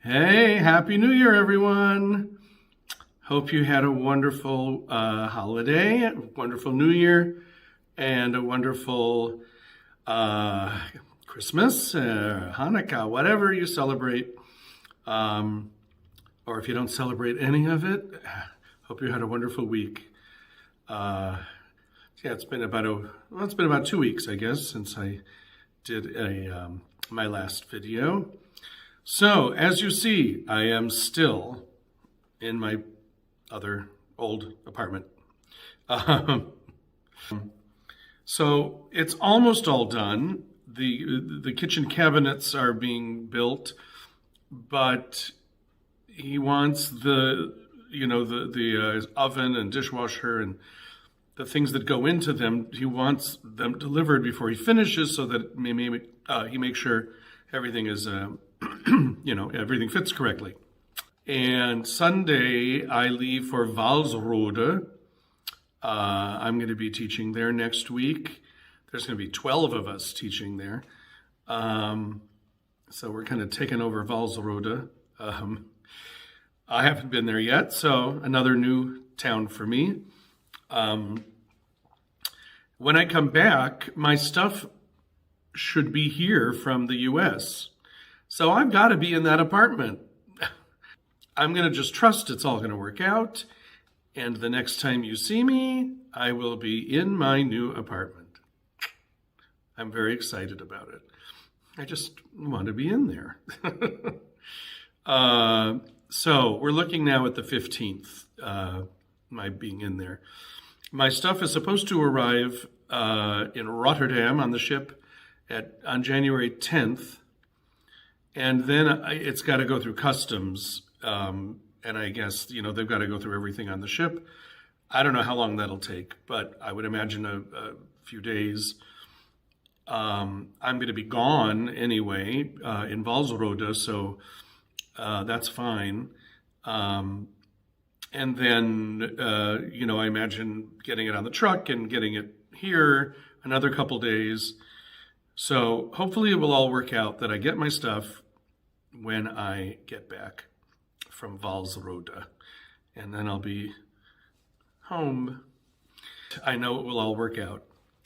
Hey, Happy New Year, everyone. Hope you had a wonderful holiday, a wonderful New Year, and a wonderful Christmas, Hanukkah, whatever you celebrate. Um, or if you don't celebrate any of it, hope you had a wonderful week. Uh, yeah, it's been about 2 weeks, I guess, since I did my last video. So, as you see, I am still in my other old apartment. Um, so it's almost all done. The kitchen cabinets are being built, but he wants the oven and dishwasher and the things that go into them. He wants them delivered before he finishes, so that he makes sure everything is everything fits correctly. And Sunday, I leave for Walsrode. I'm going to be teaching there next week. There's going to be 12 of us teaching there. So we're kind of taking over Walsrode. I haven't been there yet, so another new town for me. When I come back, my stuff should be here from the US. So I've got to be in that apartment. I'm going to just trust it's all going to work out. And the next time you see me, I will be in my new apartment. I'm very excited about it. I just want to be in there. So we're looking now at the 15th, my being in there. My stuff is supposed to arrive in Rotterdam on the ship on January 10th. And then it's got to go through customs. And I guess, they've got to go through everything on the ship. I don't know how long that'll take, but I would imagine a few days. I'm going to be gone anyway in Walsrode, so that's fine. And then, I imagine getting it on the truck and getting it here another couple days. So hopefully it will all work out that I get my stuff when I get back from Walsrode. And then I'll be home. I know it will all work out.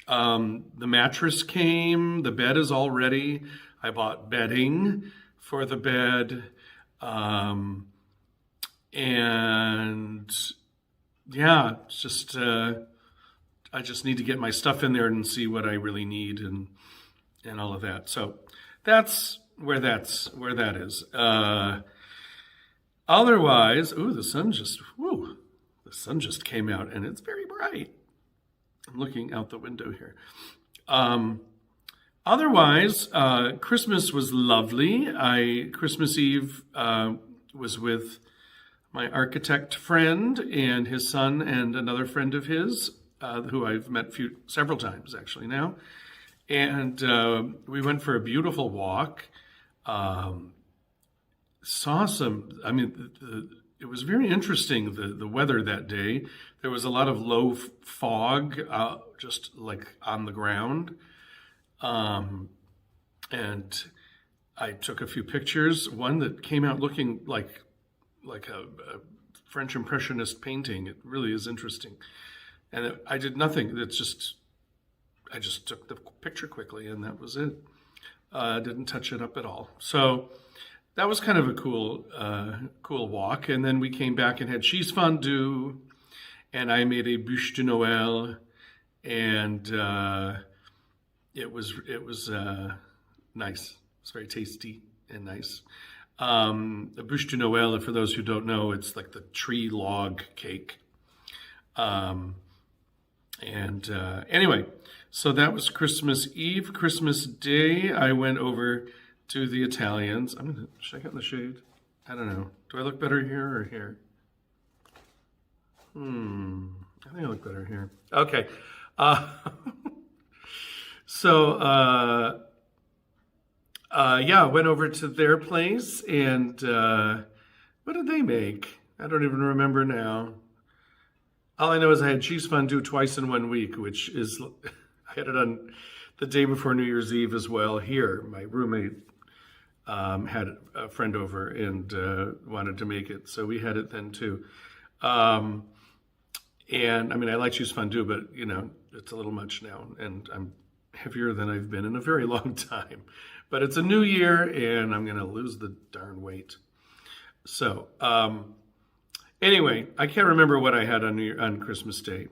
The mattress came. The bed is all ready. I bought bedding for the bed. And yeah, it's just I just need to get my stuff in there and see what I really need and all of that. So that's where that is. Otherwise, the sun just came out and it's very bright. I'm looking out the window here. Otherwise, Christmas was lovely. Christmas Eve was with my architect friend and his son and another friend of his, who I've met several times actually now. And we went for a beautiful walk. It was very interesting, the weather that day. There was a lot of low fog, just like on the ground. And I took a few pictures, one that came out looking like a French Impressionist painting. It really is interesting. And I did nothing. I just took the picture quickly and that was it. Didn't touch it up at all. So that was kind of a cool walk. And then we came back and had cheese fondue, and I made a bûche de Noël, and it was nice. It was very tasty and nice. The bûche de Noël, for those who don't know, it's like the tree log cake. Anyway, so that was Christmas Eve. Christmas Day, I went over to the Italians. I'm going to check out the shade. I don't know. Do I look better here or here? I think I look better here. Okay. Went over to their place, and what did they make? I don't even remember now. All I know is I had cheese fondue twice in 1 week, which is, I had it on the day before New Year's Eve as well here. My roommate had a friend over and wanted to make it, so we had it then too. Um, and I mean, I like cheese fondue, but it's a little much now, and I'm heavier than I've been in a very long time. But it's a new year, and I'm gonna lose the darn weight. So anyway, I can't remember what I had on Christmas Day.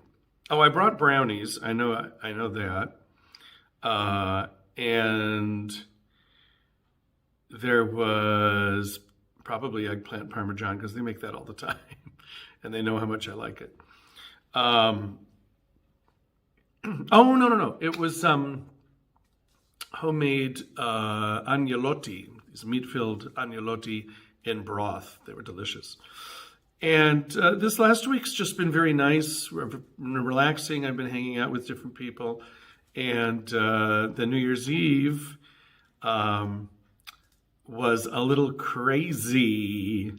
Oh, I brought brownies. I know that. And there was probably eggplant parmesan because they make that all the time, and they know how much I like it. Um, oh no! It was homemade agnolotti. These meat-filled agnolotti in broth. They were delicious. And this last week's just been very nice, relaxing. I've been hanging out with different people. And the New Year's Eve was a little crazy.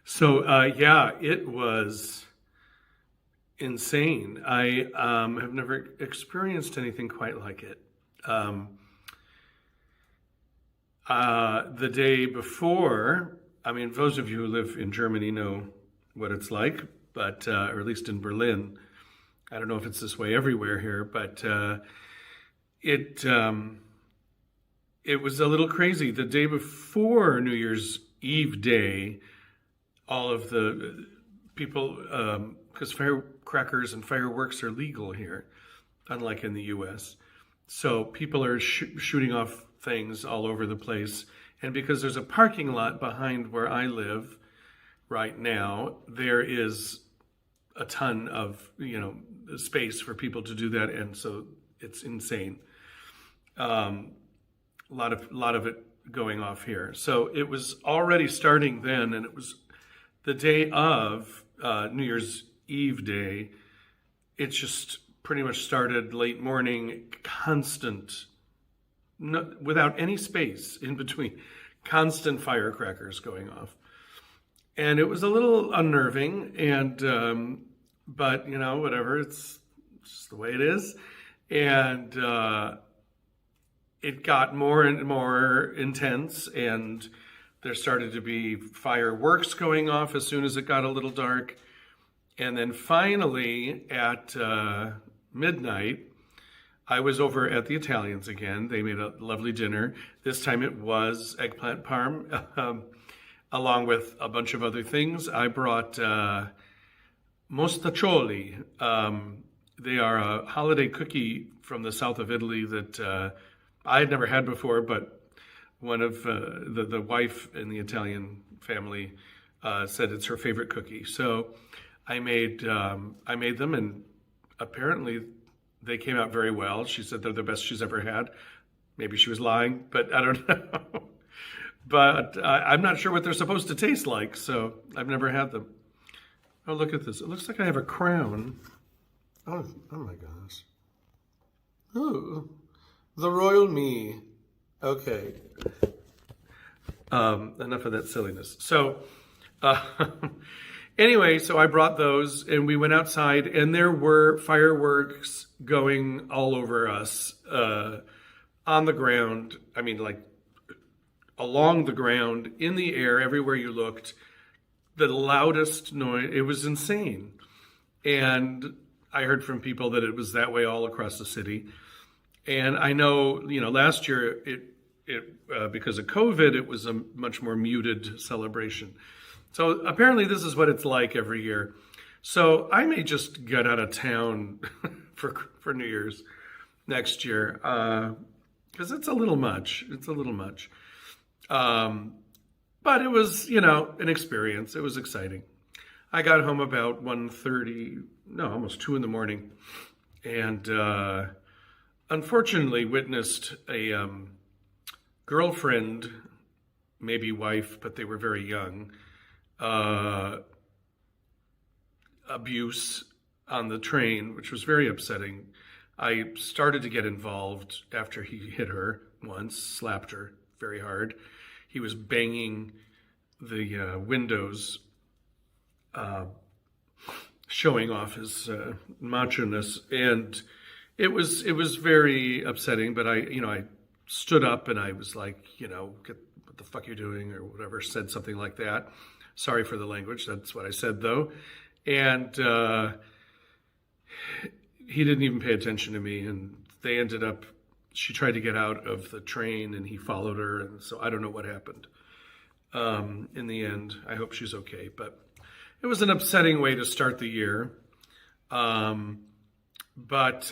So, yeah, it was insane. I have never experienced anything quite like it. The day before, I mean, those of you who live in Germany know what it's like, but or at least in Berlin. I don't know if it's this way everywhere here, but it was a little crazy. The day before New Year's Eve day, all of the people, because firecrackers and fireworks are legal here, unlike in the U.S. So people are shooting off things all over the place. And because there's a parking lot behind where I live right now, there is a ton of, space for people to do that. And so it's insane. A lot of it going off here. So it was already starting then, and it was the day of New Year's Eve day. It just pretty much started late morning, constant, without any space in between, constant firecrackers going off. And it was a little unnerving, and but whatever, it's just the way it is. And it got more and more intense, and there started to be fireworks going off as soon as it got a little dark. And then finally at midnight, I was over at the Italians again. They made a lovely dinner. This time it was eggplant parm, along with a bunch of other things. I brought mostaccioli. They are a holiday cookie from the south of Italy that I had never had before, but one of the wife in the Italian family said it's her favorite cookie. So I made them, and apparently they came out very well. She said they're the best she's ever had. Maybe she was lying, but I don't know. But I'm not sure what they're supposed to taste like, so I've never had them. Oh, look at this. It looks like I have a crown. Oh my gosh. Ooh, the royal me. Okay. Enough of that silliness. So, anyway, so I brought those, and we went outside, and there were fireworks going all over us, on the ground. I mean, like, along the ground, in the air, everywhere you looked. The loudest noise, it was insane. And I heard from people that it was that way all across the city. And I know, last year, because of COVID, it was a much more muted celebration. So apparently this is what it's like every year. So I may just get out of town for New Year's next year, because it's a little much. It's a little much. But it was, an experience. It was exciting. I got home about 1:30, almost 2 in the morning, and unfortunately witnessed a girlfriend, maybe wife, but they were very young, abuse on the train, which was very upsetting. I started to get involved after he hit her once, slapped her very hard. He was banging the windows, showing off his macho-ness, and it was very upsetting. But I stood up and I was like, get, what the fuck you doing or whatever, said something like that. Sorry for the language. That's what I said though. And he didn't even pay attention to me. And they ended up, she tried to get out of the train and he followed her. And so I don't know what happened in the end. I hope she's okay. But it was an upsetting way to start the year. But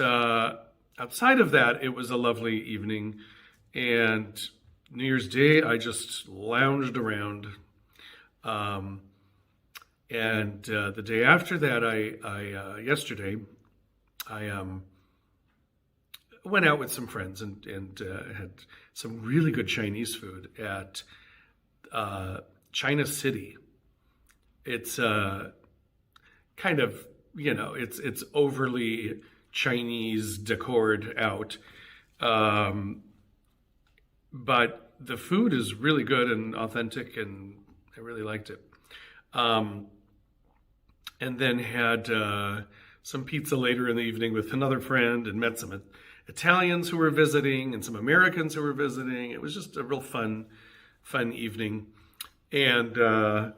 outside of that, it was a lovely evening. And New Year's Day, I just lounged around. And the day after that, yesterday, I went out with some friends and had some really good Chinese food at China City. It's kind of, it's overly Chinese decored out. But the food is really good and authentic, and I really liked it. And then had some pizza later in the evening with another friend and met some Italians who were visiting and some Americans who were visiting. It was just a real fun evening. And and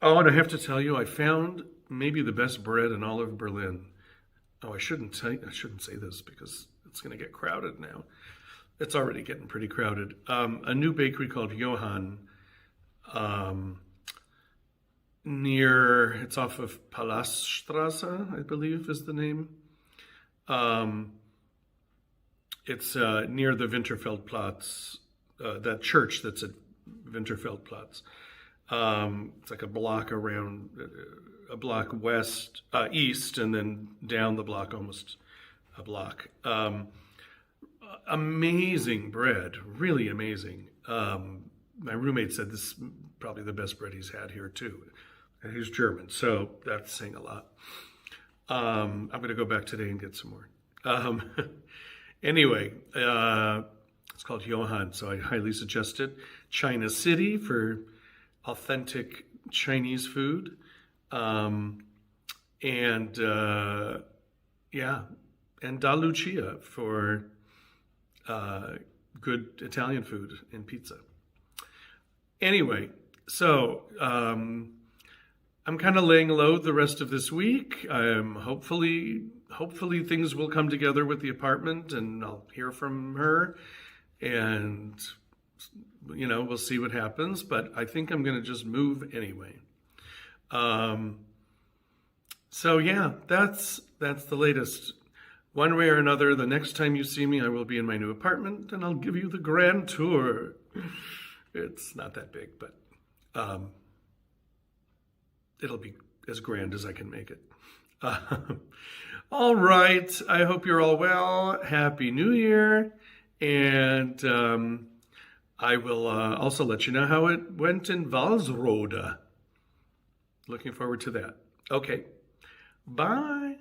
I have to tell you, I found maybe the best bread in all of Berlin. Oh, I shouldn't say this because it's going to get crowded now. It's already getting pretty crowded. A new bakery called Johann, it's off of Palaststrasse, I believe is the name. It's near the Winterfeldplatz, that church that's at Winterfeldplatz. It's like a block around, a block east, and then down the block almost a block. Amazing bread, really amazing. My roommate said this is probably the best bread he's had here too. And he's German, so that's saying a lot. I'm going to go back today and get some more. Anyway, it's called Johann, so I highly suggest it. China City for authentic Chinese food. And Da Lucia for good Italian food and pizza. Anyway, so I'm kind of laying low the rest of this week. Hopefully things will come together with the apartment and I'll hear from her and, we'll see what happens. But I think I'm going to just move anyway. So yeah, that's the latest. One way or another, the next time you see me, I will be in my new apartment and I'll give you the grand tour. It's not that big, but it'll be as grand as I can make it. All right. I hope you're all well. Happy New Year. And I will also let you know how it went in Walsrode. Looking forward to that. Okay. Bye.